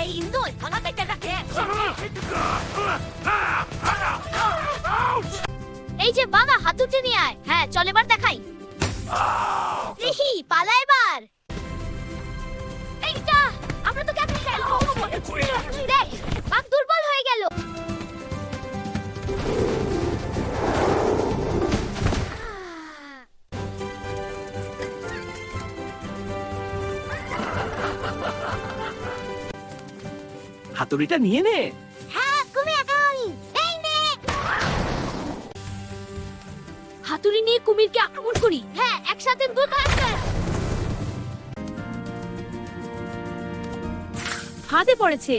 এই ইন্দুর ভাঙা পেটটাকে এই যে বাঘা হাতুড়ি নিয়ে আয়। হ্যাঁ চল এবার দেখাই। রিহি পালা এবার। এইটা আমরা তো ক্যাপ্টেন দেখ বাঘ দুর্বল হয়ে গেল। হাতুড়িটা নিয়ে নে। হ্যাঁ তুমি একাই এই নে। হাতুড়ি নিয়ে কুমিরকে আক্রমণ করি। হ্যাঁ একসাথে দুটো আছে। হাতে পড়েছে।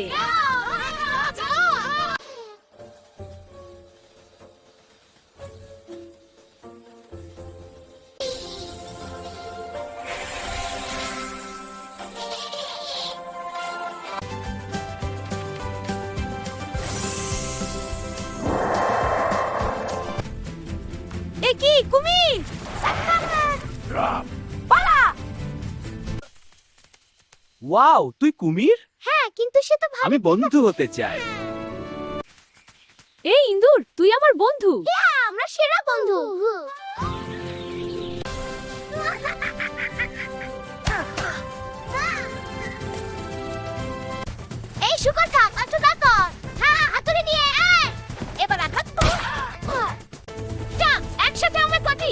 এ কি কুমির? পালা। ওয়াও, তুই কুমির? হ্যাঁ কিন্তু সে তো ভালো। আমি বন্ধু হতে চাই। এই ইন্দুর, তুই আমার বন্ধু। হ্যাঁ আমরা সেরা বন্ধু। এই শুকর থাক একটু কর। হ্যাঁ হাতুড়ি নিয়ে আয়। এবার আঘাত কর। যা একসাথে আমরা পাটি।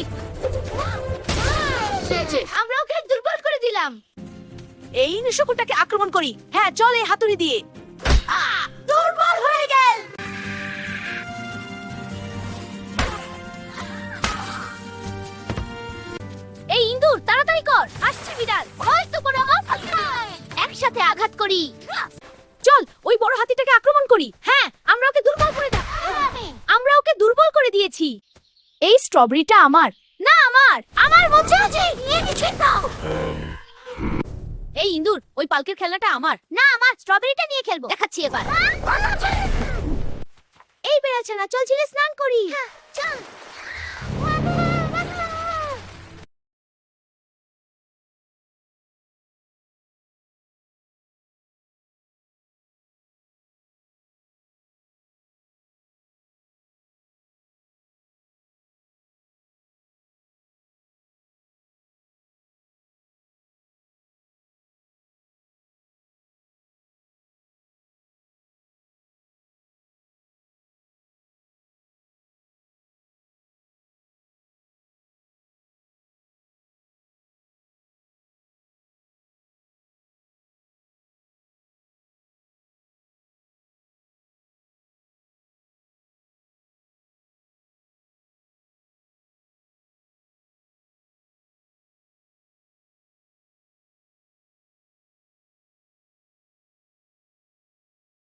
আমরা ওকে দুর্বল করে দিলাম। এই শুকরটাকে আক্রমণ করি। হ্যাঁ চল এই হাতুড়ি দিয়ে। দুর্বল হয়ে গেল। এই ইন্দুর তাড়াতাড়ি কর। আসছে বিড়াল। হয়তো কোনো একসাথে আঘাত করি। চল ওই বড় হাতিটাকে আক্রমণ করি। হ্যাঁ আমরা ওকে দুর্বল করে দাও। আমরা ওকে দুর্বল করে দিয়েছি। এই স্ট্রবেরিটা আমার। না আমার আমার মধ্যে আছে। নিয়ে নিচ্ছে দাও। এই ইন্দুর, ওই পালকের খেলনাটা আমার। না আমার স্ট্রবেরিটা নিয়ে খেলবো। দেখাচ্ছি এবার। এই বেড়াচ্ছে না, চল ঝিলে স্নান করি। চল